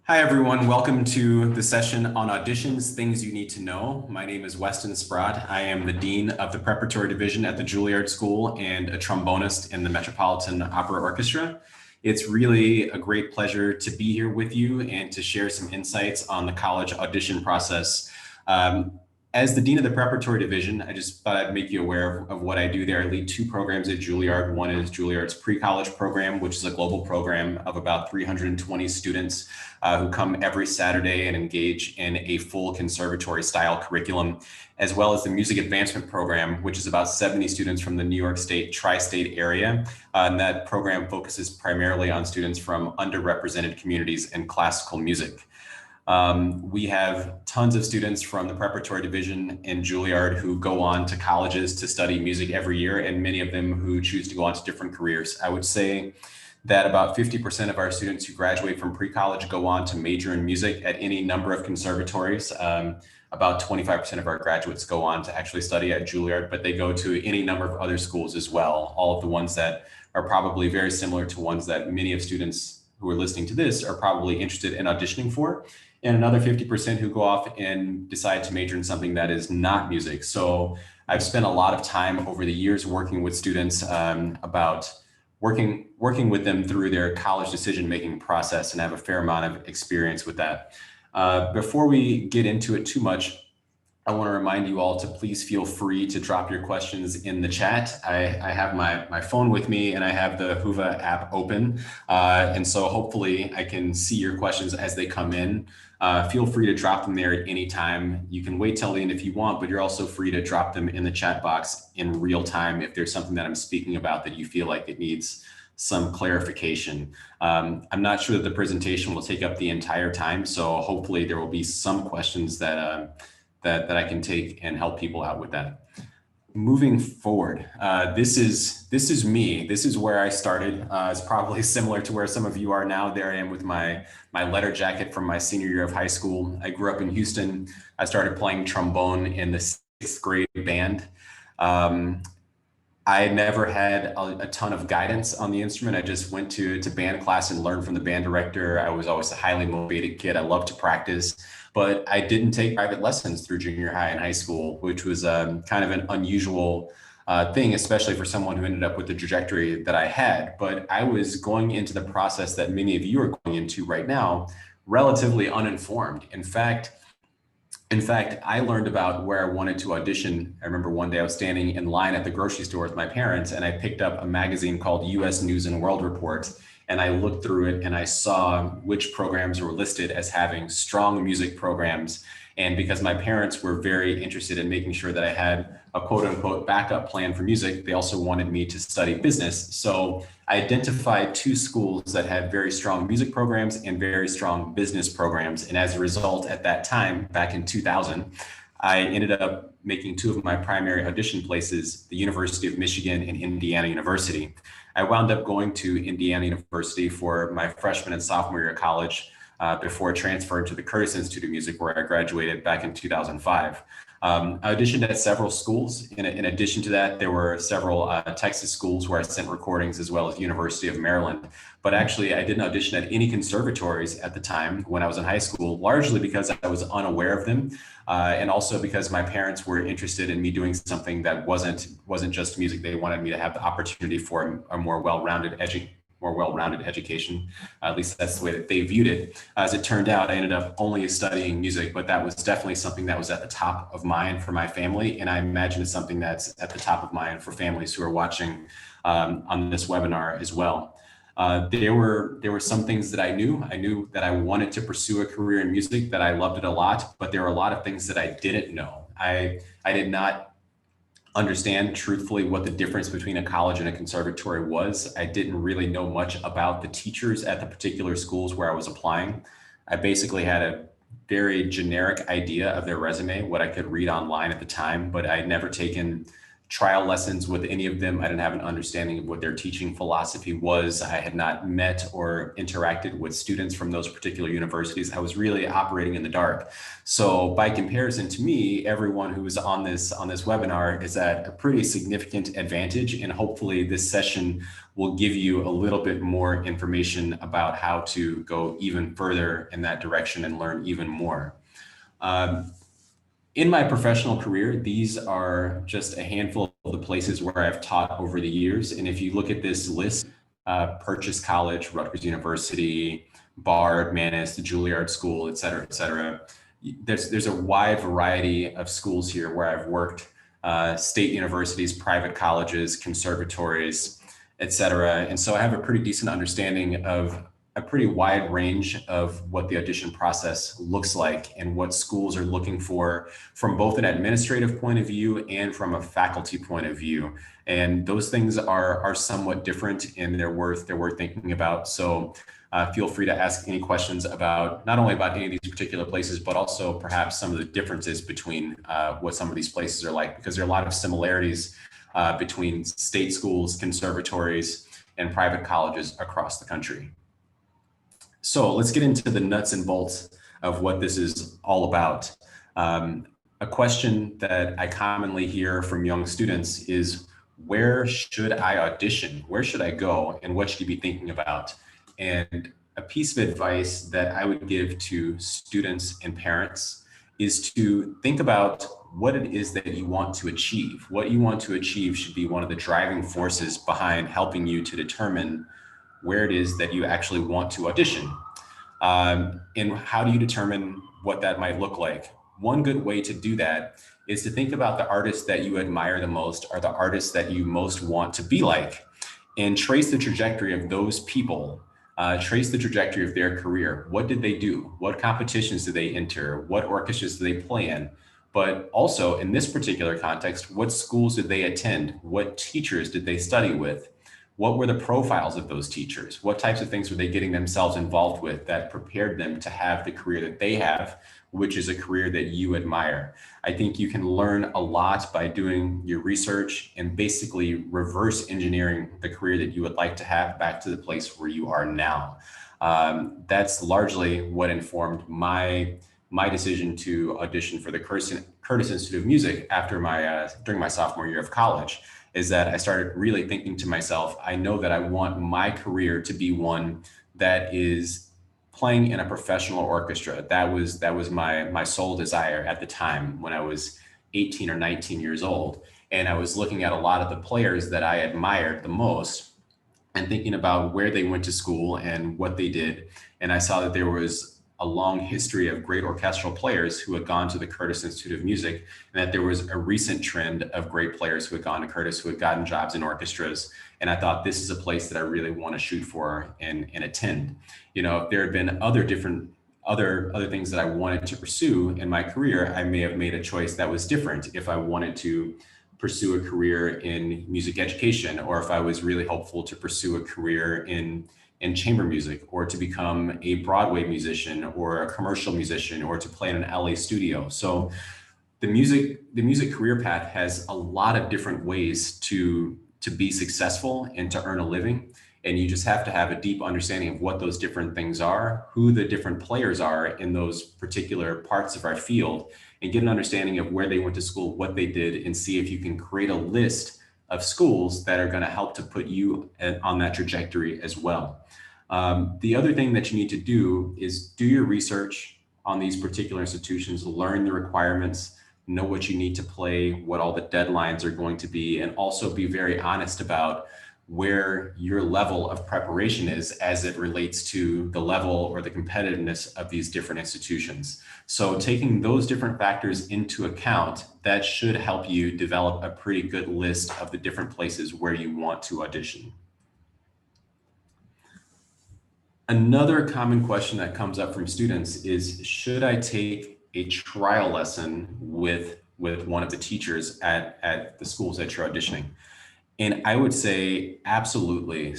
Hi, everyone. Welcome to the session on auditions, things you need to know. My name is Weston Sprott. I am the Dean of the Preparatory Division at the Juilliard School and a trombonist in the Metropolitan Opera Orchestra. It's really a great pleasure to be here with you and to share some insights on the college audition process. As the Dean of the Preparatory Division, I just thought I'd make you aware of what I do there. I lead two programs at Juilliard. One is Juilliard's pre-college program, which is a global program of about 320 students who come every Saturday and engage in a full conservatory style curriculum, as well as the music advancement program, which is about 70 students from the New York State tri-state area. And that program focuses primarily on students from underrepresented communities in classical music. We have tons of students from the preparatory division in Juilliard who go on to colleges to study music every year, and many of them who choose to go on to different careers. I would say that about 50% of our students who graduate from pre-college go on to major in music at any number of conservatories. About 25% of our graduates go on to actually study at Juilliard, but they go to any number of other schools as well. All of the ones that are probably very similar to ones that many of students who are listening to this are probably interested in auditioning for. And another 50% who go off and decide to major in something that is not music. So I've spent a lot of time over the years working with students about working with them through their college decision-making process, and have a fair amount of experience with that. Before we get into it too much, I want to remind you all to please feel free to drop your questions in the chat. I have my phone with me and I have the Whova app open. And so hopefully I can see your questions as they come in. Feel free to drop them there at any time. You can wait till the end if you want, but you're also free to drop them in the chat box in real time if there's something that I'm speaking about that you feel like it needs some clarification. I'm not sure that the presentation will take up the entire time, so hopefully there will be some questions that I can take and help people out with that. Moving forward, this is me. This is where I started. It's probably similar to where some of you are now. There I am with my letter jacket from my senior year of high school. I grew up in Houston. I started playing trombone in the 6th grade band. I never had a ton of guidance on the instrument. I just went to band class and learned from the band director. I was always a highly motivated kid. I loved to practice, but I didn't take private lessons through junior high and high school, which was kind of an unusual thing, especially for someone who ended up with the trajectory that I had. But I was going into the process that many of you are going into right now, relatively uninformed. In fact, I learned about where I wanted to audition. I remember one day I was standing in line at the grocery store with my parents, and I picked up a magazine called US News and World Report. And I looked through it and I saw which programs were listed as having strong music programs. And because my parents were very interested in making sure that I had a quote unquote backup plan for music, they also wanted me to study business. So I identified two schools that had very strong music programs and very strong business programs. And as a result, at that time, back in 2000, I ended up making two of my primary audition places, the University of Michigan and Indiana University. I wound up going to Indiana University for my freshman and sophomore year of college before transferring to the Curtis Institute of Music, where I graduated back in 2005. I auditioned at several schools. In addition to that, there were several Texas schools where I sent recordings, as well as University of Maryland. But actually, I didn't audition at any conservatories at the time when I was in high school, largely because I was unaware of them, and also because my parents were interested in me doing something that wasn't just music. They wanted me to have the opportunity for a more well-rounded education. At least that's the way that they viewed it. As it turned out, I ended up only studying music, but that was definitely something that was at the top of mind for my family. And I imagine it's something that's at the top of mind for families who are watching on this webinar as well. There were some things that I knew. I knew that I wanted to pursue a career in music, that I loved it a lot, but there were a lot of things that I didn't know. I did not understand truthfully what the difference between a college and a conservatory was. I didn't really know much about the teachers at the particular schools where I was applying. I basically had a very generic idea of their resume, what I could read online at the time, but I had never taken trial lessons with any of them. I didn't have an understanding of what their teaching philosophy was. I had not met or interacted with students from those particular universities. I was really operating in the dark. So by comparison to me, everyone who is on this webinar is at a pretty significant advantage, and hopefully this session will give you a little bit more information about how to go even further in that direction and learn even more. In my professional career, these are just a handful of the places where I've taught over the years. And if you look at this list, Purchase College, Rutgers University, Bard, Mannes, the Juilliard School, et cetera, there's a wide variety of schools here where I've worked, state universities, private colleges, conservatories, et cetera. And so I have a pretty decent understanding of a pretty wide range of what the audition process looks like and what schools are looking for from both an administrative point of view and from a faculty point of view. And those things are somewhat different, and they're worth thinking about. So feel free to ask any questions about not only about any of these particular places, but also perhaps some of the differences between what some of these places are like, because there are a lot of similarities between state schools, conservatories, and private colleges across the country. So let's get into the nuts and bolts of what this is all about. A question that I commonly hear from young students is, where should I audition? Where should I go? And what should you be thinking about? And a piece of advice that I would give to students and parents is to think about what it is that you want to achieve. What you want to achieve should be one of the driving forces behind helping you to determine where it is that you actually want to audition. And how do you determine what that might look like? One good way to do that is to think about the artists that you admire the most, or the artists that you most want to be like, and trace the trajectory of those people, trace the trajectory of their career. What did they do? What competitions did they enter? What orchestras did they play in? But also in this particular context, what schools did they attend? What teachers did they study with? What were the profiles of those teachers? What types of things were they getting themselves involved with that prepared them to have the career that they have, which is a career that you admire? I think you can learn a lot by doing your research and basically reverse engineering the career that you would like to have back to the place where you are now. That's largely what informed my decision to audition for the Curtis Institute of Music after during my sophomore year of college. Is that I started really thinking to myself, I know that I want my career to be one that is playing in a professional orchestra. That was my sole desire at the time when I was 18 or 19 years old. And I was looking at a lot of the players that I admired the most and thinking about where they went to school and what they did. And I saw that there was a long history of great orchestral players who had gone to the Curtis Institute of Music, and that there was a recent trend of great players who had gone to Curtis, who had gotten jobs in orchestras. And I thought, this is a place that I really want to shoot for and attend. You know, if there had been other things that I wanted to pursue in my career, I may have made a choice that was different. If I wanted to pursue a career in music education, or if I was really hopeful to pursue a career in chamber music, or to become a Broadway musician or a commercial musician, or to play in an LA studio. So the music career path has a lot of different ways to be successful and to earn a living. And you just have to have a deep understanding of what those different things are, who the different players are in those particular parts of our field, and get an understanding of where they went to school, what they did, and see if you can create a list of schools that are going to help to put you on that trajectory as well. The other thing that you need to do is do your research on these particular institutions, learn the requirements, know what you need to play, what all the deadlines are going to be, and also be very honest about where your level of preparation is as it relates to the level or the competitiveness of these different institutions. So taking those different factors into account, that should help you develop a pretty good list of the different places where you want to audition. Another common question that comes up from students is, should I take a trial lesson with one of the teachers at the schools that you're auditioning? And I would say absolutely.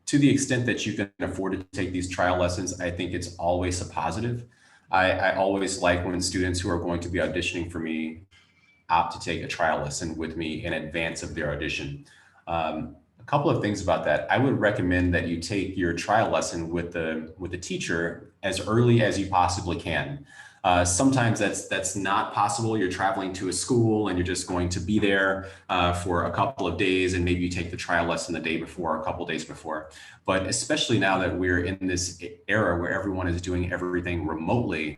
To the extent that you can afford to take these trial lessons, I think it's always a positive. I always like when students who are going to be auditioning for me opt to take a trial lesson with me in advance of their audition. A couple of things about that. I would recommend that you take your trial lesson with the teacher as early as you possibly can. Sometimes that's not possible. You're traveling to a school and you're just going to be there for a couple of days, and maybe you take the trial lesson the day before, or a couple of days before. But especially now that we're in this era where everyone is doing everything remotely,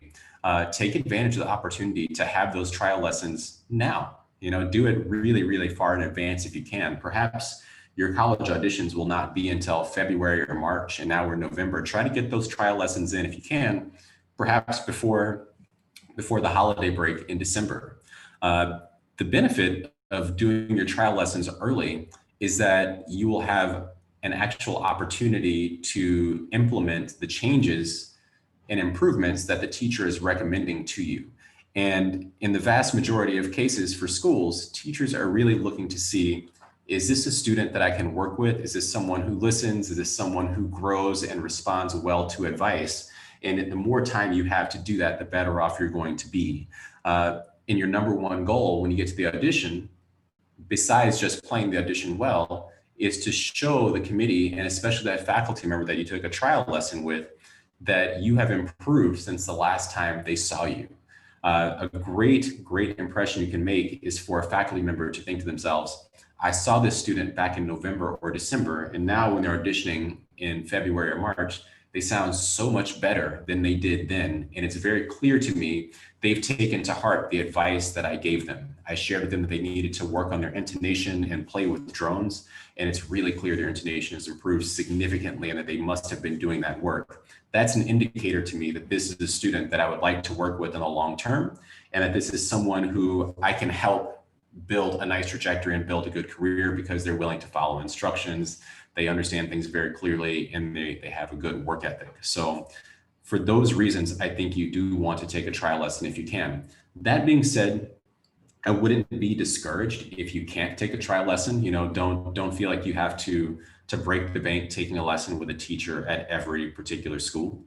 take advantage of the opportunity to have those trial lessons now. Do it really, really far in advance if you can. Perhaps your college auditions will not be until February or March, and now we're in November. Try to get those trial lessons in if you can, perhaps before the holiday break in December. The benefit of doing your trial lessons early is that you will have an actual opportunity to implement the changes and improvements that the teacher is recommending to you. And in the vast majority of cases for schools, teachers are really looking to see, is this a student that I can work with? Is this someone who listens? Is this someone who grows and responds well to advice? And the more time you have to do that, the better off you're going to be. And your number one goal when you get to the audition, besides just playing the audition well, is to show the committee, and especially that faculty member that you took a trial lesson with, that you have improved since the last time they saw you. A great impression you can make is for a faculty member to think to themselves, I saw this student back in November or December, and now when they're auditioning in February or March, they sound so much better than they did then. And it's very clear to me they've taken to heart the advice that I gave them. I shared with them that they needed to work on their intonation and play with drones. And it's really clear their intonation has improved significantly and that they must have been doing that work. That's an indicator to me that this is a student that I would like to work with in the long term, and that this is someone who I can help build a nice trajectory and build a good career because they're willing to follow instructions. They understand things very clearly, and they have a good work ethic. So for those reasons, I think you do want to take a trial lesson if you can. That being said, I wouldn't be discouraged if you can't take a trial lesson. Don't feel like you have to break the bank taking a lesson with a teacher at every particular school.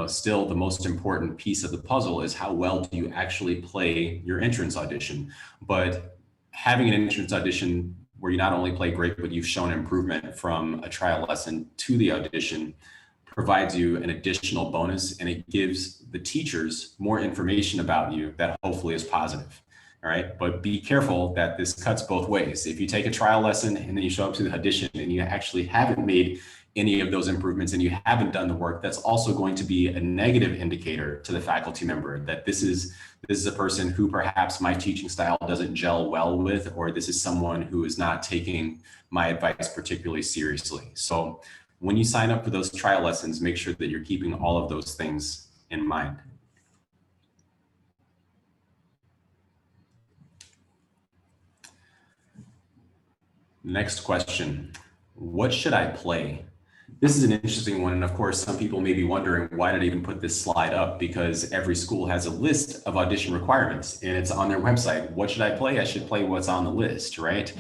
Still the most important piece of the puzzle is how well do you actually play your entrance audition. But having an entrance audition where you not only play great, but you've shown improvement from a trial lesson to the audition provides you an additional bonus, and it gives the teachers more information about you that hopefully is positive. All right, but be careful that this cuts both ways. If you take a trial lesson and then you show up to the audition and you actually haven't made any of those improvements and you haven't done the work, that's also going to be a negative indicator to the faculty member that this is a person who perhaps my teaching style doesn't gel well with, or this is someone who is not taking my advice particularly seriously. So when you sign up for those trial lessons, make sure that you're keeping all of those things in mind. Next question, what should I play? This is an interesting one. And of course, some people may be wondering, why did I even put this slide up? Because every school has a list of audition requirements and it's on their website. What should I play? I should play what's on the list, right?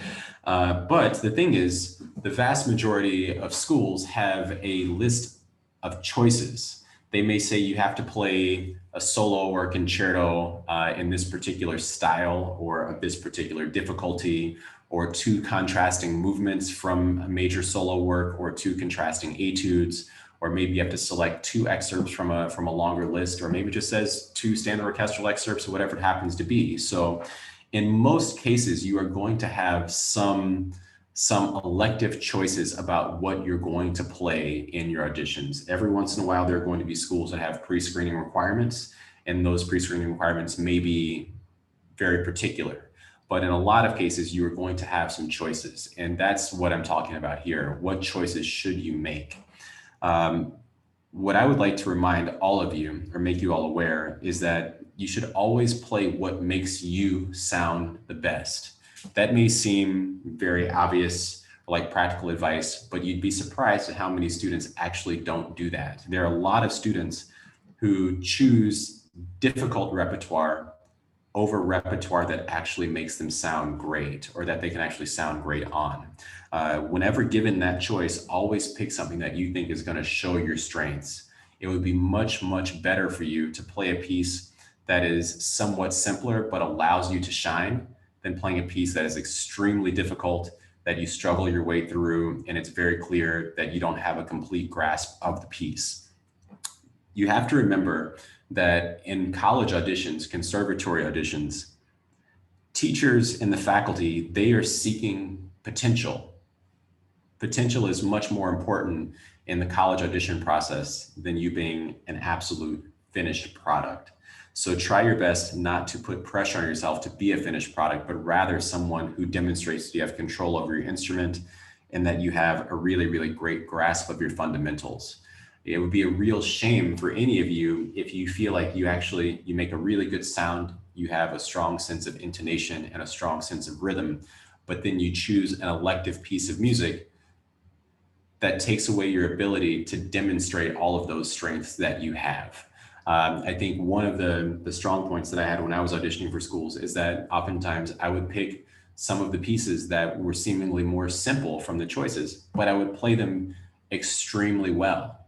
But the thing is, the vast majority of schools have a list of choices. They may say you have to play a solo or a concerto in this particular style or of this particular difficulty, or 2 contrasting movements from a major solo work, or 2 contrasting etudes, or maybe you have to select 2 excerpts from a longer list, or maybe it just says 2 standard orchestral excerpts, or whatever it happens to be. So in most cases, you are going to have some elective choices about what you're going to play in your auditions. Every once in a while, there are going to be schools that have pre-screening requirements, and those pre-screening requirements may be very particular. But in a lot of cases, you are going to have some choices. And that's what I'm talking about here. What choices should you make? What I would like to remind all of you, or make you all aware, is that you should always play what makes you sound the best. That may seem very obvious, like practical advice, but you'd be surprised at how many students actually don't do that. There are a lot of students who choose difficult repertoire over repertoire that actually makes them sound great, or that they can actually sound great on. Whenever given that choice, always pick something that you think is going to show your strengths. It would be much, much better for you to play a piece that is somewhat simpler but allows you to shine than playing a piece that is extremely difficult, that you struggle your way through, and it's very clear that you don't have a complete grasp of the piece. You have to remember that in college auditions, conservatory auditions, teachers and the faculty, they are seeking potential. Potential is much more important in the college audition process than you being an absolute finished product. So try your best not to put pressure on yourself to be a finished product, but rather someone who demonstrates that you have control over your instrument and that you have a really, really great grasp of your fundamentals. It would be a real shame for any of you if you feel like you make a really good sound, you have a strong sense of intonation and a strong sense of rhythm, but then you choose an elective piece of music that takes away your ability to demonstrate all of those strengths that you have. I think one of the strong points that I had when I was auditioning for schools is that oftentimes I would pick some of the pieces that were seemingly more simple from the choices, but I would play them extremely well.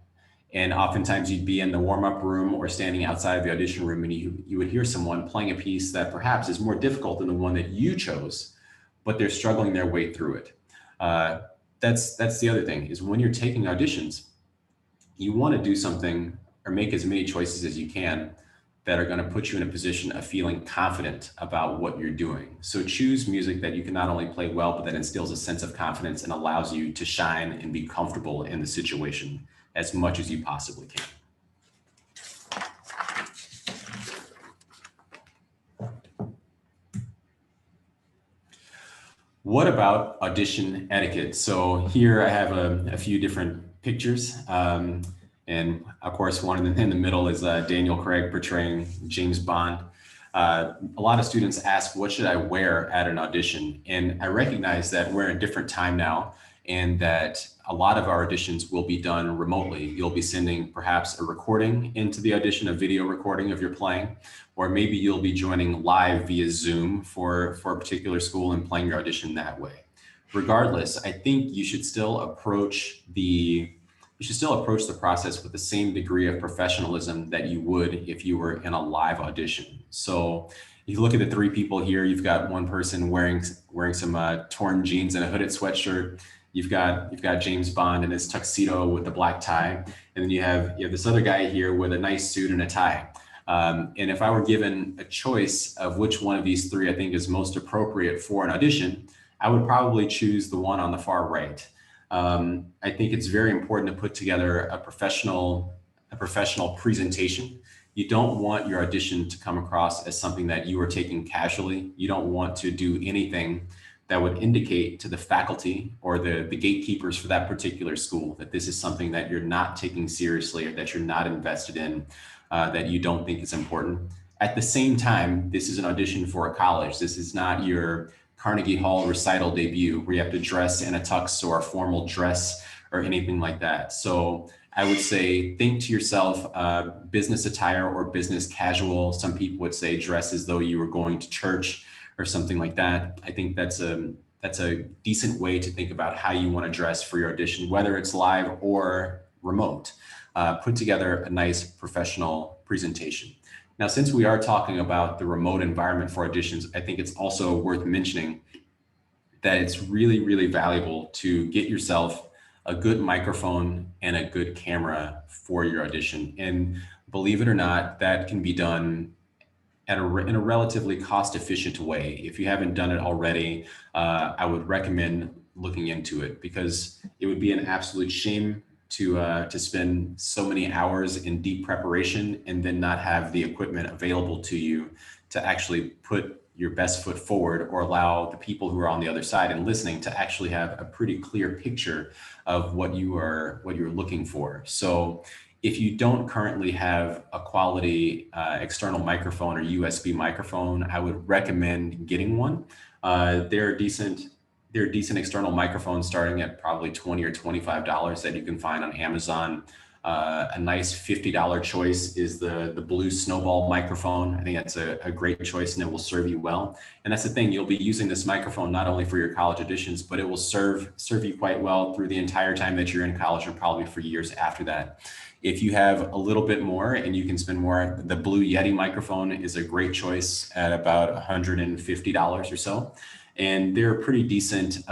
And oftentimes you'd be in the warm-up room or standing outside of the audition room, and you would hear someone playing a piece that perhaps is more difficult than the one that you chose, but they're struggling their way through it. That's the other thing, is when you're taking auditions, you want to do something or make as many choices as you can that are going to put you in a position of feeling confident about what you're doing. So choose music that you can not only play well, but that instills a sense of confidence and allows you to shine and be comfortable in the situation as much as you possibly can. What about audition etiquette? So here I have a few different pictures. And of course, one in the middle is Daniel Craig portraying James Bond. A lot of students ask, what should I wear at an audition? And I recognize that we're in a different time now, and that a lot of our auditions will be done remotely. You'll be sending perhaps a recording into the audition, a video recording of your playing, or maybe you'll be joining live via Zoom for a particular school and playing your audition that way. Regardless, I think you should still approach the process with the same degree of professionalism that you would if you were in a live audition. So if you look at the three people here, you've got one person wearing some torn jeans and a hooded sweatshirt. You've got James Bond in his tuxedo with the black tie, and then you have this other guy here with a nice suit and a tie. And if I were given a choice of which one of these three I think is most appropriate for an audition, I would probably choose the one on the far right. I think it's very important to put together a professional presentation. You don't want your audition to come across as something that you are taking casually. You don't want to do anything that would indicate to the faculty or the gatekeepers for that particular school that this is something that you're not taking seriously or that you're not invested in, that you don't think is important. At the same time, this is an audition for a college. This is not your Carnegie Hall recital debut where you have to dress in a tux or a formal dress or anything like that. So I would say, think to yourself, business attire or business casual. Some people would say dress as though you were going to church or something like that. I think that's a decent way to think about how you want to dress for your audition, whether it's live or remote. Put together a nice professional presentation. Now, since we are talking about the remote environment for auditions, I think it's also worth mentioning that it's really, really valuable to get yourself a good microphone and a good camera for your audition. And believe it or not, that can be done in a relatively cost-efficient way. If you haven't done it already, I would recommend looking into it, because it would be an absolute shame to spend so many hours in deep preparation and then not have the equipment available to you to actually put your best foot forward, or allow the people who are on the other side and listening to actually have a pretty clear picture of what you're looking for. So if you don't currently have a quality external microphone or USB microphone, I would recommend getting one. There are decent external microphones starting at probably $20 or $25 that you can find on Amazon. A nice $50 choice is the Blue Snowball microphone. I think that's a great choice, and it will serve you well. And that's the thing, you'll be using this microphone not only for your college auditions, but it will serve you quite well through the entire time that you're in college, and probably for years after that. If you have a little bit more and you can spend more, the Blue Yeti microphone is a great choice at about $150 or so. And they're pretty decent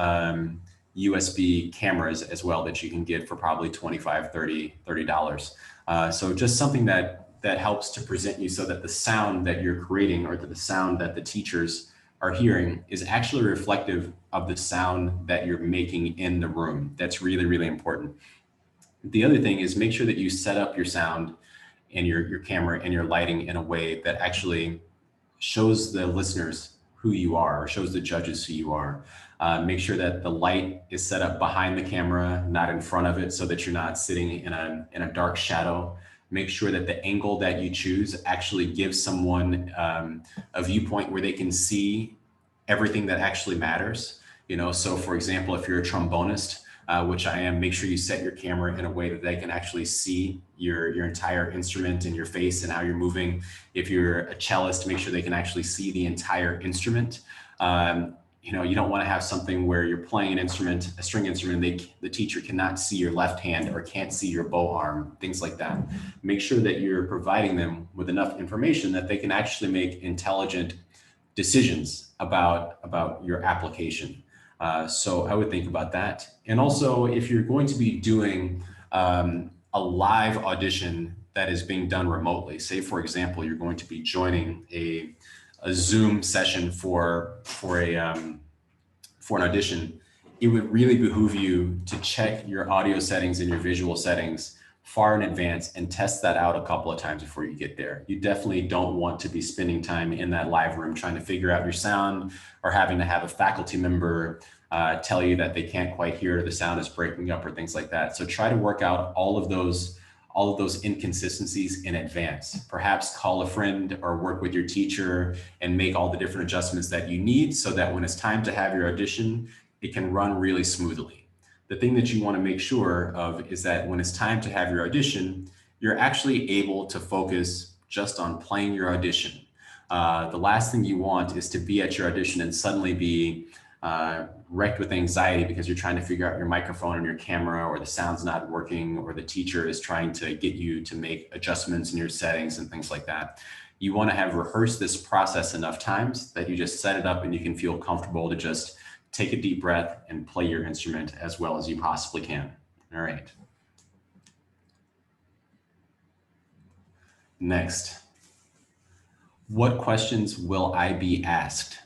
USB cameras as well that you can get for probably $25, $30. So just something that helps to present you so that the sound that you're creating or the sound that the teachers are hearing is actually reflective of the sound that you're making in the room. That's really, really important. The other thing is make sure that you set up your sound and your camera and your lighting in a way that actually shows the listeners who you are or shows the judges who you are. Make sure that the light is set up behind the camera, not in front of it, so that you're not sitting in a dark shadow. Make sure that the angle that you choose actually gives someone a viewpoint where they can see everything that actually matters. So for example, if you're a trombonist, which I am, make sure you set your camera in a way that they can actually see your entire instrument and your face and how you're moving. If you're a cellist, make sure they can actually see the entire instrument. You don't want to have something where you're playing an instrument, a string instrument, and the teacher cannot see your left hand or can't see your bow arm, things like that. Make sure that you're providing them with enough information that they can actually make intelligent decisions about your application. So I would think about that. And also, if you're going to be doing a live audition that is being done remotely, say, for example, you're going to be joining a Zoom session for an audition, it would really behoove you to check your audio settings and your visual settings far in advance and test that out a couple of times before you get there. You definitely don't want to be spending time in that live room trying to figure out your sound or having to have a faculty member tell you that they can't quite hear or the sound is breaking up or things like that. So try to work out all of those inconsistencies in advance. Perhaps call a friend or work with your teacher and make all the different adjustments that you need so that when it's time to have your audition, it can run really smoothly. The thing that you want to make sure of is that when it's time to have your audition, you're actually able to focus just on playing your audition. The last thing you want is to be at your audition and suddenly be wrecked with anxiety because you're trying to figure out your microphone and your camera, or the sound's not working, or the teacher is trying to get you to make adjustments in your settings and things like that. You want to have rehearsed this process enough times that you just set it up and you can feel comfortable to just take a deep breath and play your instrument as well as you possibly can. All right. Next, what questions will I be asked?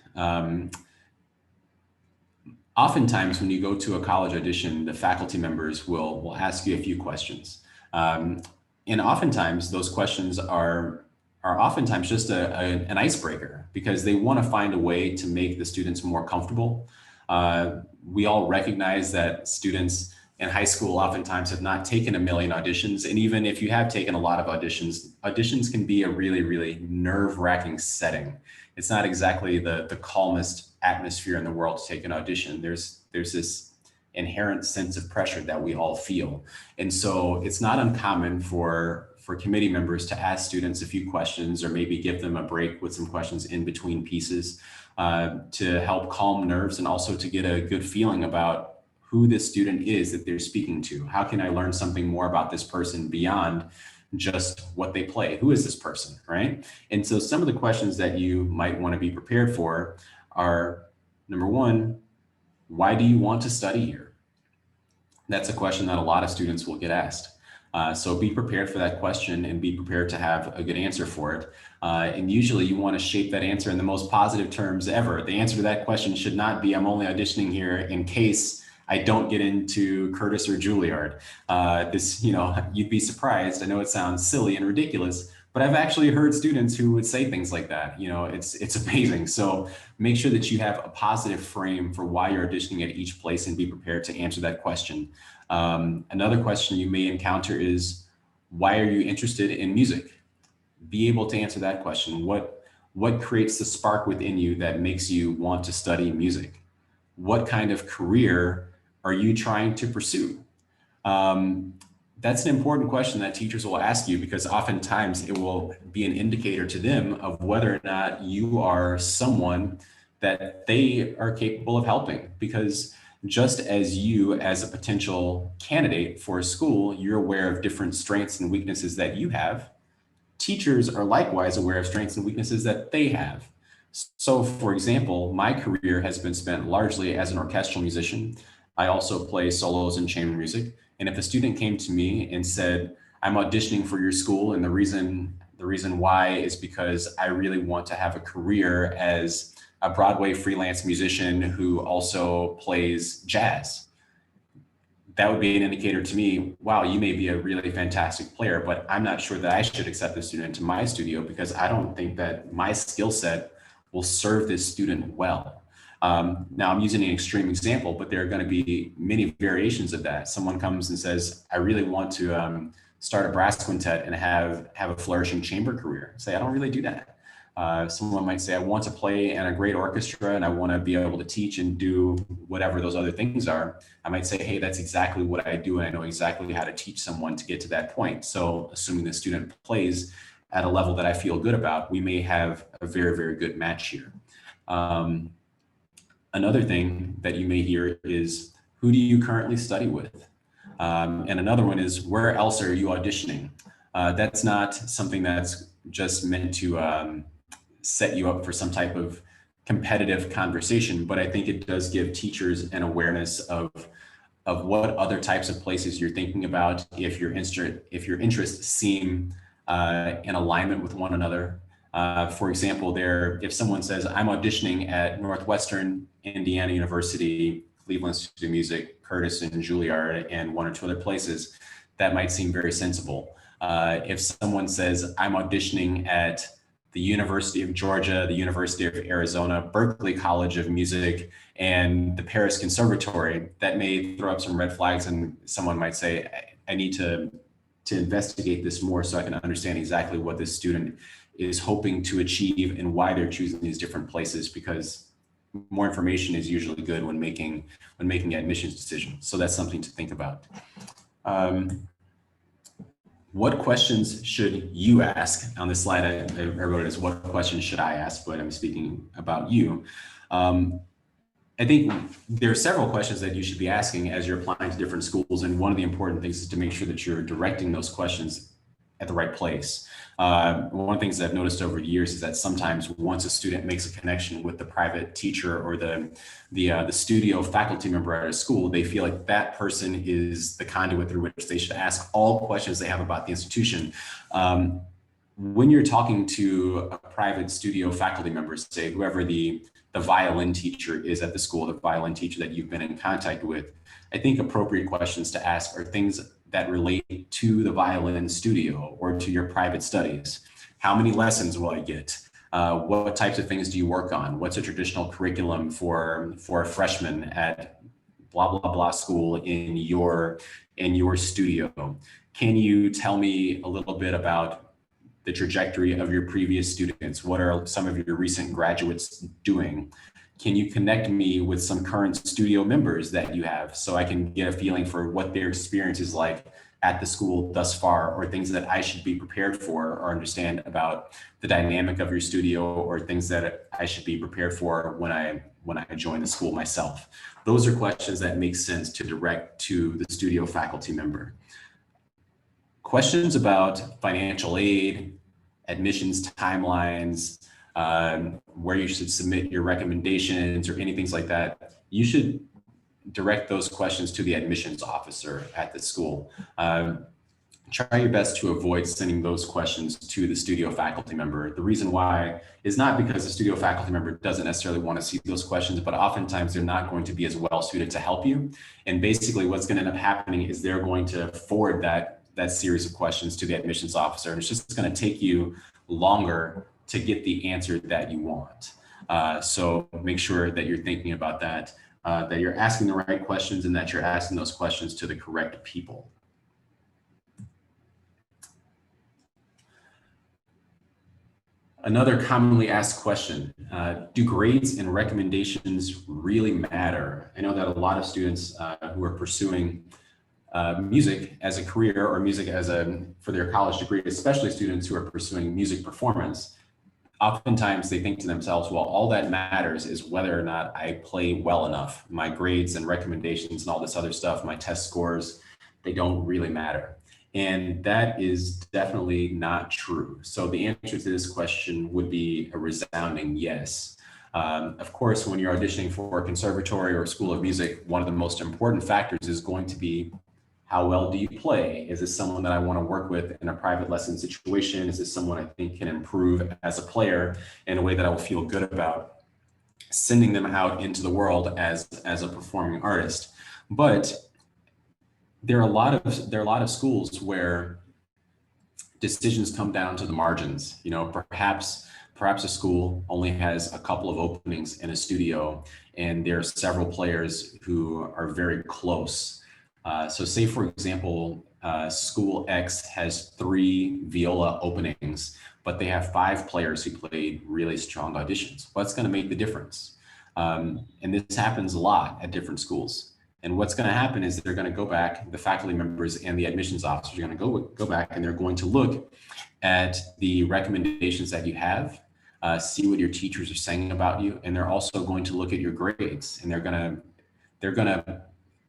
Oftentimes when you go to a college audition, the faculty members will ask you a few questions. And oftentimes those questions are oftentimes just an icebreaker because they want to find a way to make the students more comfortable. We all recognize that students in high school oftentimes have not taken a million auditions. And even if you have taken a lot of auditions can be a really, really nerve-wracking setting. It's not exactly the calmest atmosphere in the world to take an audition. There's this inherent sense of pressure that we all feel. And so it's not uncommon for committee members to ask students a few questions or maybe give them a break with some questions in between pieces to help calm nerves and also to get a good feeling about who this student is that they're speaking to. How can I learn something more about this person beyond just what they play? Who is this person, right? And so some of the questions that you might want to be prepared for are, number one, why do you want to study here? That's a question that a lot of students will get asked. So be prepared for that question and be prepared to have a good answer for it. And usually you want to shape that answer in the most positive terms ever. The answer to that question should not be, I'm only auditioning here in case I don't get into Curtis or Juilliard. You'd be surprised. I know it sounds silly and ridiculous, but I've actually heard students who would say things like that. It's amazing. So make sure that you have a positive frame for why you're auditioning at each place and be prepared to answer that question. Another question you may encounter is, why are you interested in music? Be able to answer that question. What creates the spark within you that makes you want to study music? What kind of career are you trying to pursue? That's an important question that teachers will ask you because oftentimes it will be an indicator to them of whether or not you are someone that they are capable of helping. Because Just as you, as a potential candidate for a school, you're aware of different strengths and weaknesses that you have, teachers are likewise aware of strengths and weaknesses that they have. So, for example, my career has been spent largely as an orchestral musician. I also play solos in chamber music. And if a student came to me and said, I'm auditioning for your school, and the reason why is because I really want to have a career as a Broadway freelance musician who also plays jazz, that would be an indicator to me, wow, you may be a really fantastic player, but I'm not sure that I should accept the student into my studio because I don't think that my skill set will serve this student well. Now I'm using an extreme example, but there are going to be many variations of that. Someone comes and says, I really want to start a brass quintet and have a flourishing chamber career. Say, I don't really do that. Someone might say, I want to play in a great orchestra and I want to be able to teach and do whatever those other things are. I might say, hey, that's exactly what I do. And I know exactly how to teach someone to get to that point. So assuming the student plays at a level that I feel good about, we may have a very, very good match here. Another thing that you may hear is, who do you currently study with? And another one is, where else are you auditioning? That's not something that's just meant to set you up for some type of competitive conversation, but I think it does give teachers an awareness of what other types of places you're thinking about, if your interests seem in alignment with one another. For example, if someone says, I'm auditioning at Northwestern Indiana University, Cleveland Institute of Music, Curtis and Juilliard, and one or two other places, that might seem very sensible. If someone says, I'm auditioning at the University of Georgia, the University of Arizona, Berklee College of Music, and the Paris Conservatory, that may throw up some red flags, and someone might say, I need to investigate this more so I can understand exactly what this student is hoping to achieve and why they're choosing these different places, because more information is usually good when making admissions decisions. So that's something to think about. What questions should you ask? On this slide, I wrote it as, what questions should I ask, but I'm speaking about you. I think there are several questions that you should be asking as you're applying to different schools. And one of the important things is to make sure that you're directing those questions at the right place. One of the things I've noticed over the years is that sometimes once a student makes a connection with the private teacher or the studio faculty member at a school, they feel like that person is the conduit through which they should ask all questions they have about the institution. When you're talking to a private studio faculty member, say whoever the violin teacher is at the school, the violin teacher that you've been in contact with, I think appropriate questions to ask are things that relate to the violin studio or to your private studies. How many lessons will I get? What types of things do you work on? What's a traditional curriculum for a freshman at blah, blah, blah school in your studio? Can you tell me a little bit about the trajectory of your previous students? What are some of your recent graduates doing? Can you connect me with some current studio members that you have so I can get a feeling for what their experience is like at the school thus far, or things that I should be prepared for or understand about the dynamic of your studio, or things that I should be prepared for when I join the school myself? Those are questions that make sense to direct to the studio faculty member. Questions about financial aid, admissions timelines, where you should submit your recommendations or anything like that, you should direct those questions to the admissions officer at the school. Try your best to avoid sending those questions to the studio faculty member. The reason why is not because the studio faculty member doesn't necessarily want to see those questions, but oftentimes they're not going to be as well suited to help you. And basically what's going to end up happening is they're going to forward that series of questions to the admissions officer, and it's just going to take you longer to get the answer that you want. So make sure that you're thinking about that, that you're asking the right questions and that you're asking those questions to the correct people. Another commonly asked question, do grades and recommendations really matter? I know that a lot of students who are pursuing music as a career or music for their college degree, especially students who are pursuing music performance, oftentimes they think to themselves, well, all that matters is whether or not I play well enough. My grades and recommendations and all this other stuff, my test scores, they don't really matter. And that is definitely not true. So the answer to this question would be a resounding yes. Of course, when you're auditioning for a conservatory or a school of music, one of the most important factors is going to be how well do you play? Is this someone that I want to work with in a private lesson situation? Is this someone I think can improve as a player in a way that I will feel good about sending them out into the world as a performing artist? But there are a lot of schools where decisions come down to the margins. You know, perhaps a school only has a couple of openings in a studio, and there are several players who are very close. So say, for example, school X has 3 viola openings, but they have 5 players who played really strong auditions. What's going to make the difference? And this happens a lot at different schools. And what's going to happen is they're going to go back, the faculty members and the admissions officers are going to go back, and they're going to look at the recommendations that you have, see what your teachers are saying about you, and they're also going to look at your grades, and they're going to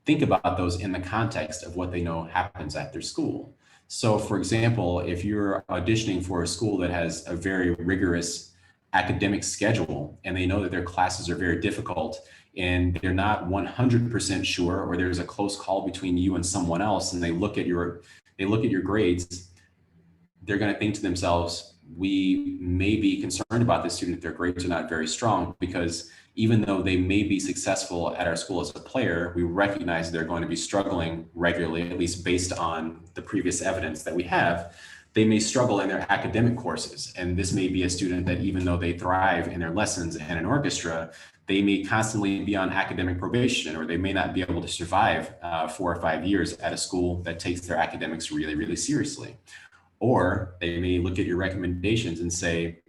think about those in the context of what they know happens at their school. So for example, if you're auditioning for a school that has a very rigorous academic schedule and they know that their classes are very difficult and they're not 100% sure, or there's a close call between you and someone else, and they look at your grades, they're going to think to themselves, we may be concerned about this student if their grades are not very strong, because even though they may be successful at our school as a player, we recognize they're going to be struggling regularly, at least based on the previous evidence that we have. They may struggle in their academic courses. And this may be a student that, even though they thrive in their lessons and in orchestra, they may constantly be on academic probation, or they may not be able to survive 4 or 5 years at a school that takes their academics really, really seriously. Or they may look at your recommendations and say,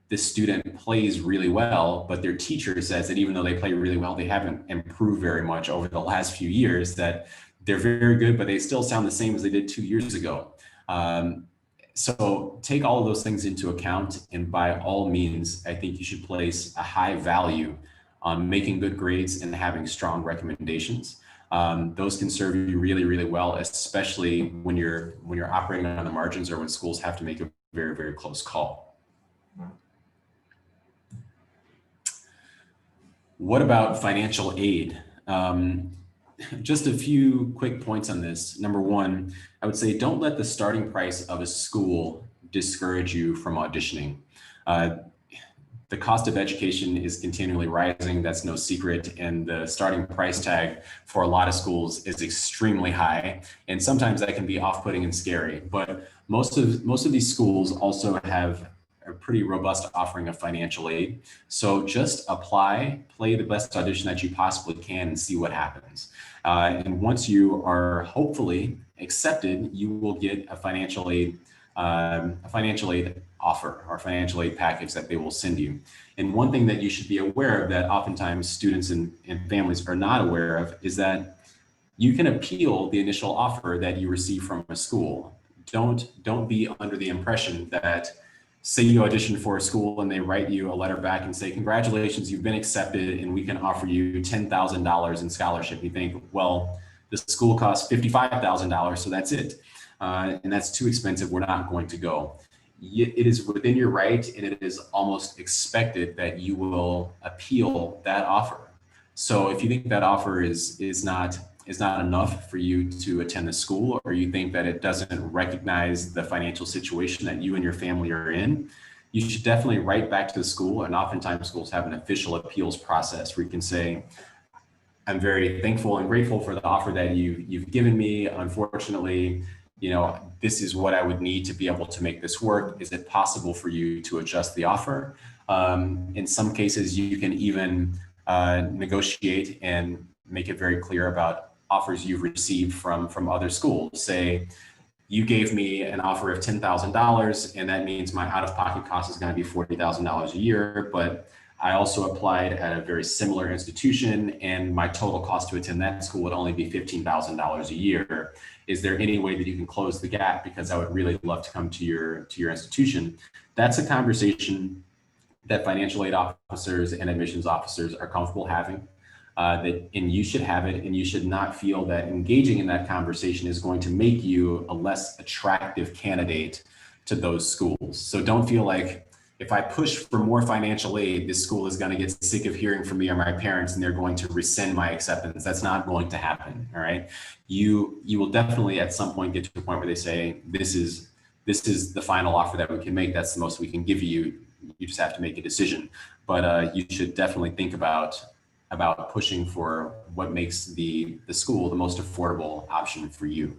this student plays really well, but their teacher says that even though they play really well, they haven't improved very much over the last few years, that they're very good, but they still sound the same as they did 2 years ago. So take all of those things into account, and by all means, I think you should place a high value on making good grades and having strong recommendations. Those can serve you really, really well, especially when you're operating on the margins, or when schools have to make a very, very close call. What about financial aid? Just a few quick points on this. Number one, I would say don't let the starting price of a school discourage you from auditioning. The cost of education is continually rising. That's no secret. And the starting price tag for a lot of schools is extremely high. And sometimes that can be off-putting and scary. But most of these schools also have a pretty robust offering of financial aid. So just apply, play the best audition that you possibly can, and see what happens. And once you are hopefully accepted, you will get a financial aid offer or financial aid package that they will send you. And one thing that you should be aware of, that oftentimes students and families are not aware of, is that you can appeal the initial offer that you receive from a school. Don't be under the impression that, say you audition for a school and they write you a letter back and say, congratulations, you've been accepted and we can offer you $10,000 in scholarship. You think, well, the school costs $55,000, so that's it. And that's too expensive, we're not going to go. It is within your right, and it is almost expected that you will appeal that offer. So if you think that offer is not enough for you to attend the school, or you think that it doesn't recognize the financial situation that you and your family are in, you should definitely write back to the school. And oftentimes schools have an official appeals process where you can say, I'm very thankful and grateful for the offer that you've given me. Unfortunately, this is what I would need to be able to make this work. Is it possible for you to adjust the offer? In some cases, you can even negotiate and make it very clear about offers you've received from other schools. Say, you gave me an offer of $10,000, and that means my out-of-pocket cost is going to be $40,000 a year, but I also applied at a very similar institution, and my total cost to attend that school would only be $15,000 a year. Is there any way that you can close the gap? Because I would really love to come to your institution. That's a conversation that financial aid officers and admissions officers are comfortable having. And you should have it, and you should not feel that engaging in that conversation is going to make you a less attractive candidate to those schools. So don't feel like if I push for more financial aid, this school is going to get sick of hearing from me or my parents and they're going to rescind my acceptance. That's not going to happen. All right. You will definitely at some point get to a point where they say, this is the final offer that we can make. That's the most we can give you. You just have to make a decision. But you should definitely think about pushing for what makes the school the most affordable option for you.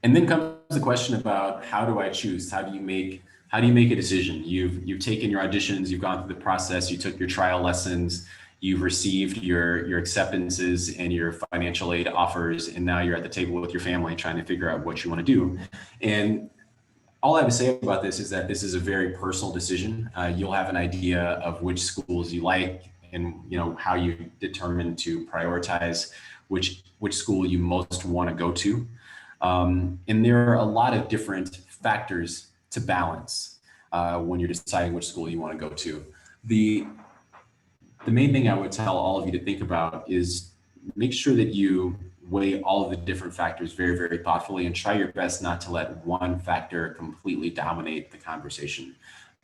And then comes the question about, how do I choose? How do you make a decision? You've taken your auditions, you've gone through the process, you took your trial lessons, you've received your acceptances and your financial aid offers, and now you're at the table with your family trying to figure out what you want to do. And all I have to say about this is that this is a very personal decision. You'll have an idea of which schools you like, and how you determine to prioritize which school you most want to go to. And there are a lot of different factors to balance when you're deciding which school you want to go to. The main thing I would tell all of you to think about is make sure that you weigh all of the different factors very, very thoughtfully, and try your best not to let one factor completely dominate the conversation.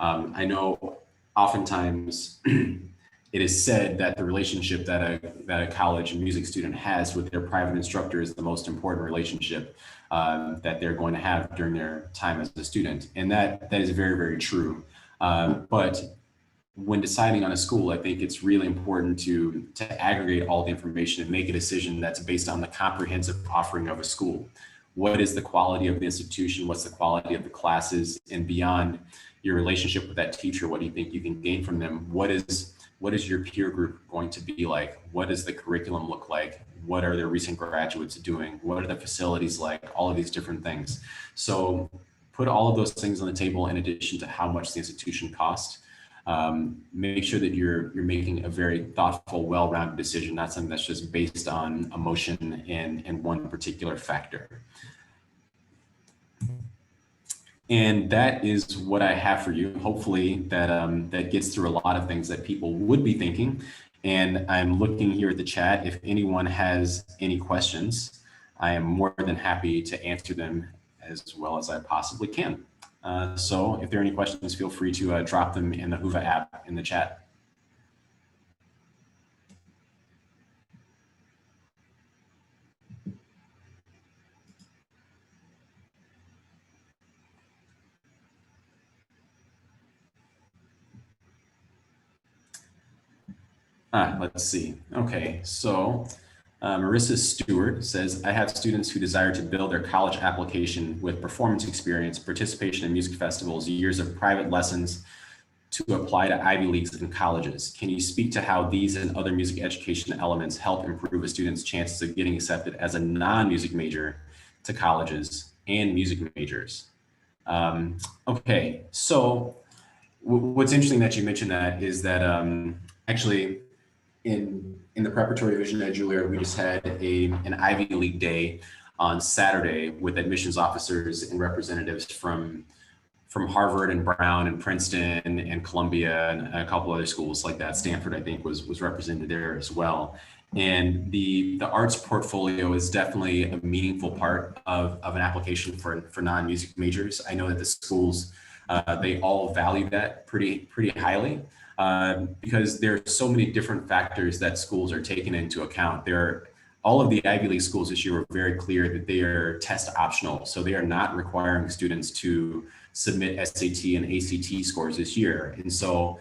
I know oftentimes it is said that the relationship that a college music student has with their private instructor is the most important relationship that they're going to have during their time as a student. And that is very, very true. But when deciding on a school, I think it's really important to aggregate all the information and make a decision that's based on the comprehensive offering of a school. What is the quality of the institution? What's the quality of the classes? And beyond your relationship with that teacher, what do you think you can gain from them? What is your peer group going to be like? What does the curriculum look like? What are their recent graduates doing? What are the facilities like? All of these different things. So put all of those things on the table in addition to how much the institution costs. Make sure that you're making a very thoughtful, well-rounded decision, not something that's just based on emotion and one particular factor. And that is what I have for you. Hopefully that gets through a lot of things that people would be thinking. And I'm looking here at the chat. If anyone has any questions, I am more than happy to answer them as well as I possibly can. So if there are any questions, feel free to drop them in the Whova app in the chat. Let's see. Okay, so Marissa Stewart says, I have students who desire to build their college application with performance experience, participation in music festivals, years of private lessons to apply to Ivy Leagues and colleges. Can you speak to how these and other music education elements help improve a student's chances of getting accepted as a non-music major to colleges and music majors? Okay, so what's interesting that you mentioned that is that actually in the preparatory division at Juilliard, we just had an Ivy League day on Saturday with admissions officers and representatives from Harvard and Brown and Princeton and Columbia and a couple other schools like that. Stanford, I think, was represented there as well. And the arts portfolio is definitely a meaningful part of an application for non-music majors. I know that the schools, they all value that pretty highly. Because there are so many different factors that schools are taking into account. All of the Ivy League schools this year were very clear that they are test optional. So they are not requiring students to submit SAT and ACT scores this year. And so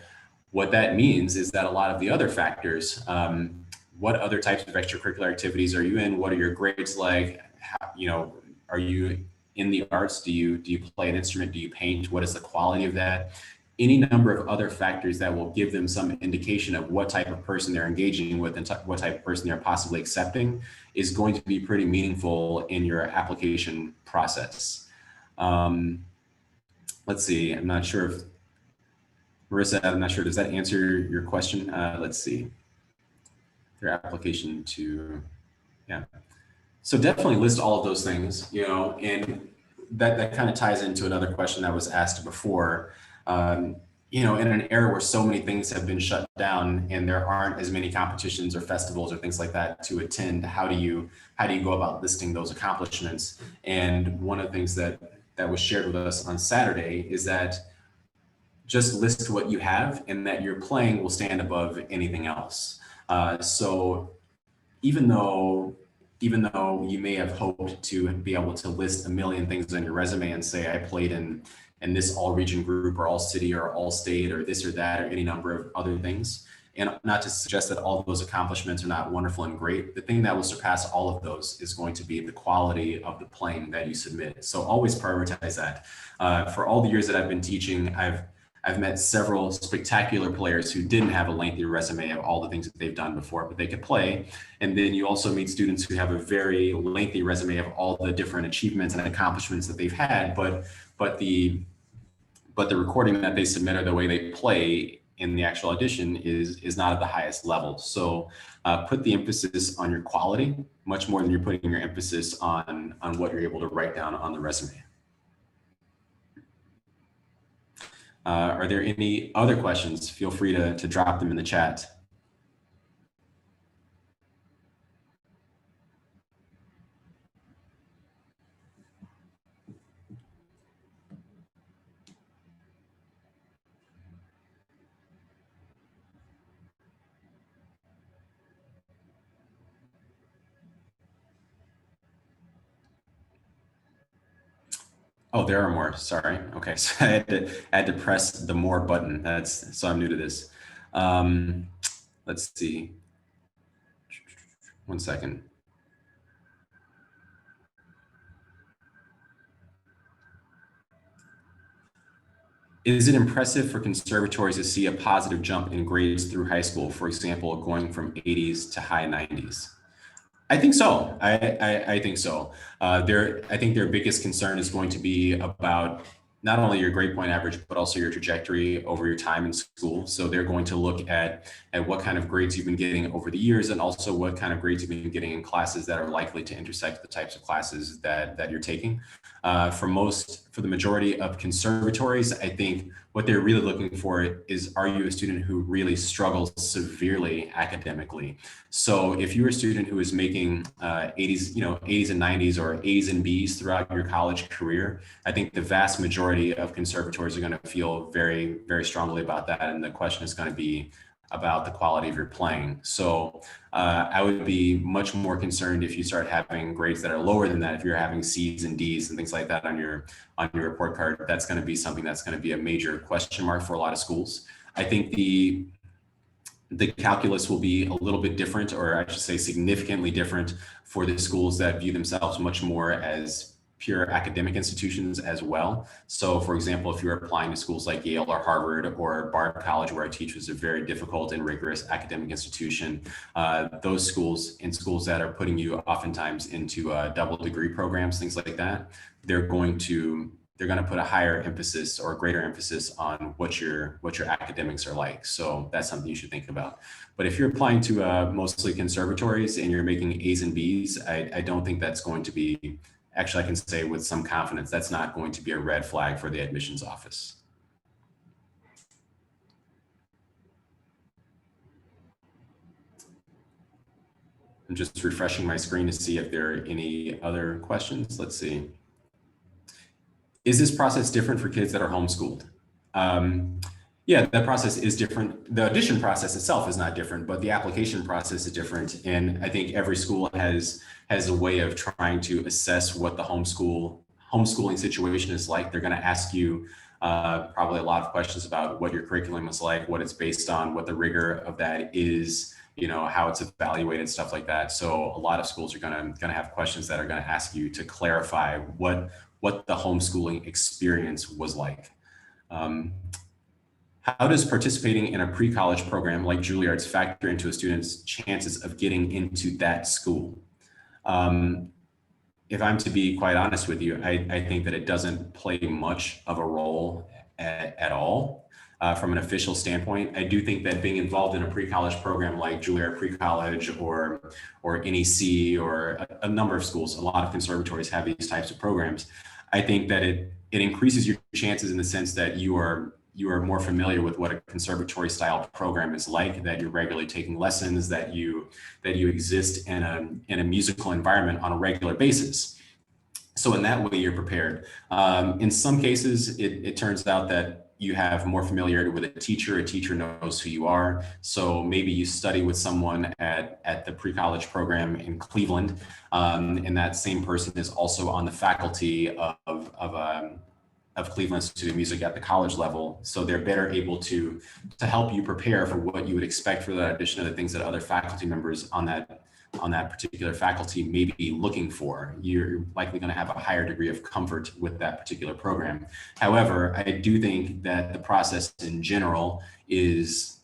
what that means is that a lot of the other factors, what other types of extracurricular activities are you in? What are your grades like? How, are you in the arts? Do you play an instrument? Do you paint? What is the quality of that? Any number of other factors that will give them some indication of what type of person they're engaging with and what type of person they're possibly accepting is going to be pretty meaningful in your application process. Let's see, I'm not sure if, Marissa, I'm not sure, does that answer your question? Let's see, their application to, yeah. So definitely list all of those things, and that kind of ties into another question that was asked before. In an era where so many things have been shut down and there aren't as many competitions or festivals or things like that to attend, how do you go about listing those accomplishments? And one of the things that was shared with us on Saturday is that just list what you have, and that your playing will stand above anything else. So even though you may have hoped to be able to list a million things on your resume and say I played in this all region group or all city or all state or this or that or any number of other things, and not to suggest that all of those accomplishments are not wonderful and great, the thing that will surpass all of those is going to be the quality of the playing that you submit. So always prioritize that. For all the years that I've been teaching, I've met several spectacular players who didn't have a lengthy resume of all the things that they've done before, but they could play. And then you also meet students who have a very lengthy resume of all the different achievements and accomplishments that they've had, but the recording that they submit or the way they play in the actual audition is not at the highest level. So put the emphasis on your quality much more than you're putting your emphasis on what you're able to write down on the resume. Are there any other questions? Feel free to drop them in the chat. Oh, there are more. Sorry. Okay, so I had to press the more button. So I'm new to this. Let's see. 1 second. Is it impressive for conservatories to see a positive jump in grades through high school? For example, going from 80s to high 90s? I think so. I think so. I think their biggest concern is going to be about not only your grade point average, but also your trajectory over your time in school. So they're going to look at what kind of grades you've been getting over the years, and also what kind of grades you've been getting in classes that are likely to intersect the types of classes that you're taking. For the majority of conservatories, I think what they're really looking for is, are you a student who really struggles severely academically? So if you're a student who is making 80s and 90s or A's and B's throughout your college career, I think the vast majority of conservatories are going to feel very, very strongly about that. And the question is going to be about the quality of your playing. So I would be much more concerned if you start having grades that are lower than that. If you're having C's and D's and things like that on your report card, that's going to be something that's going to be a major question mark for a lot of schools. I think the calculus will be a little bit different, or I should say significantly different, for the schools that view themselves much more as pure academic institutions as well. So for example, if you're applying to schools like Yale or Harvard or Bard College, where I teach, was a very difficult and rigorous academic institution, those schools that are putting you oftentimes into double degree programs, things like that, they're going to put a higher emphasis or a greater emphasis on what your academics are like. So that's something you should think about. But if you're applying to mostly conservatories and you're making A's and B's, I don't think that's going to be, actually I can say with some confidence, that's not going to be a red flag for the admissions office. I'm just refreshing my screen to see if there are any other questions. Let's see. Is this process different for kids that are homeschooled? Yeah, that process is different. The audition process itself is not different, but the application process is different. And I think every school has a way of trying to assess what the homeschooling situation is like. They're going to ask you probably a lot of questions about what your curriculum is like, what it's based on, what the rigor of that is, how it's evaluated, stuff like that. So a lot of schools are going to have questions that are going to ask you to clarify what the homeschooling experience was like. How does participating in a pre-college program like Juilliard's factor into a student's chances of getting into that school? If I'm to be quite honest with you, I think that it doesn't play much of a role at all from an official standpoint. I do think that being involved in a pre-college program like Juilliard Pre-College or NEC or a number of schools, a lot of conservatories have these types of programs. I think that it increases your chances in the sense that you are you are more familiar with what a conservatory style program is like, that you're regularly taking lessons, that you exist in a musical environment on a regular basis. So in that way, you're prepared. In some cases, it turns out that you have more familiarity with a teacher knows who you are. So maybe you study with someone at the pre-college program in Cleveland, and that same person is also on the faculty of Cleveland Institute of Music at the college level. So they're better able to help you prepare for what you would expect for the audition of the things that other faculty members on that particular faculty may be looking for. You're likely going to have a higher degree of comfort with that particular program. However, I do think that the process in general is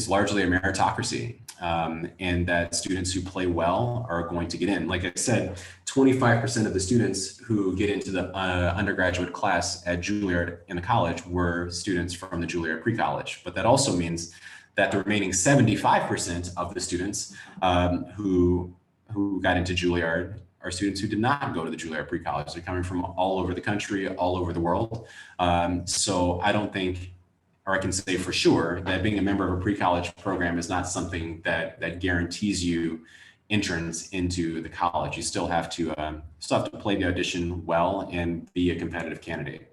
largely a meritocracy, and that students who play well are going to get in. Like I said, 25% of the students who get into the undergraduate class at Juilliard in the college were students from the Juilliard pre-college, but that also means that the remaining 75% of the students who got into Juilliard are students who did not go to the Juilliard pre-college. They're coming from all over the country, all over the world. So I don't think, or I can say for sure, that being a member of a pre-college program is not something that guarantees you entrance into the college. You still have to play the audition well and be a competitive candidate.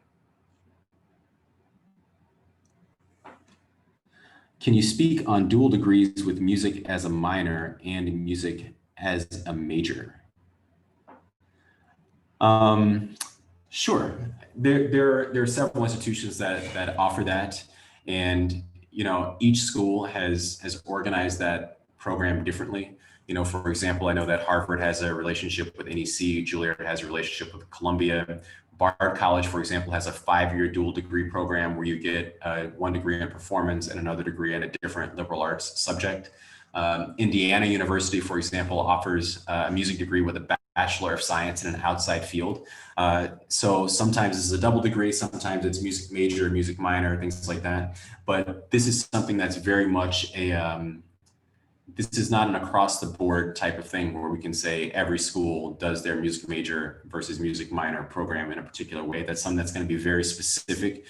Can you speak on dual degrees with music as a minor and music as a major? Sure. There are several institutions that offer that, and each school has organized that program differently. For example, I know that Harvard has a relationship with NEC, Juilliard has a relationship with Columbia. Bard College, for example, has a 5-year dual degree program where you get 1 degree in performance and another degree in a different liberal arts subject. Indiana University, for example, offers a music degree with a Bachelor of Science in an outside field. So sometimes it's a double degree, sometimes it's music major, music minor, things like that. But this is something that's very much this is not an across the board type of thing where we can say every school does their music major versus music minor program in a particular way. That's something that's going to be very specific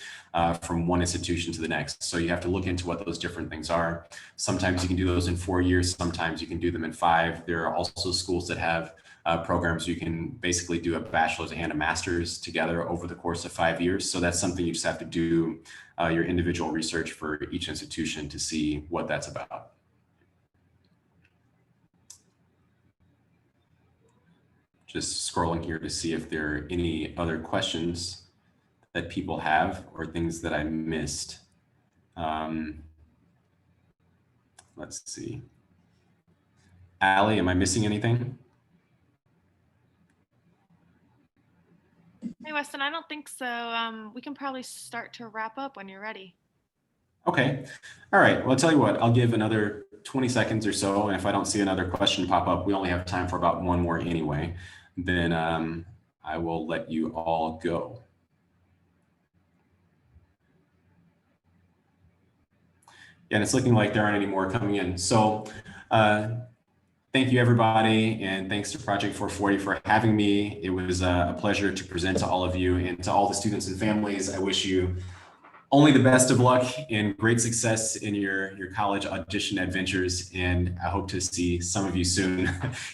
from one institution to the next. So you have to look into what those different things are. Sometimes you can do those in 4 years. Sometimes you can do them in 5. There are also schools that have programs you can basically do a bachelor's and a master's together over the course of 5 years. So that's something you just have to do your individual research for each institution to see what that's about. Just scrolling here to see if there are any other questions that people have or things that I missed. Let's see. Allie, am I missing anything? Hey, Weston, I don't think so. We can probably start to wrap up when you're ready. Okay. All right. Well, I'll tell you what, I'll give another 20 seconds or so. And if I don't see another question pop up, we only have time for about one more anyway, then I will let you all go. Yeah, and it's looking like there aren't any more coming in. So thank you, everybody. And thanks to Project 440 for having me. It was a pleasure to present to all of you, and to all the students and families. I wish you only the best of luck and great success in your college audition adventures. And I hope to see some of you soon,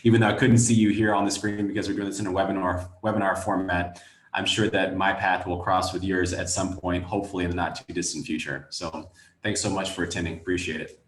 even though I couldn't see you here on the screen because we're doing this in a webinar format. I'm sure that my path will cross with yours at some point, hopefully in the not too distant future. So thanks so much for attending. Appreciate it.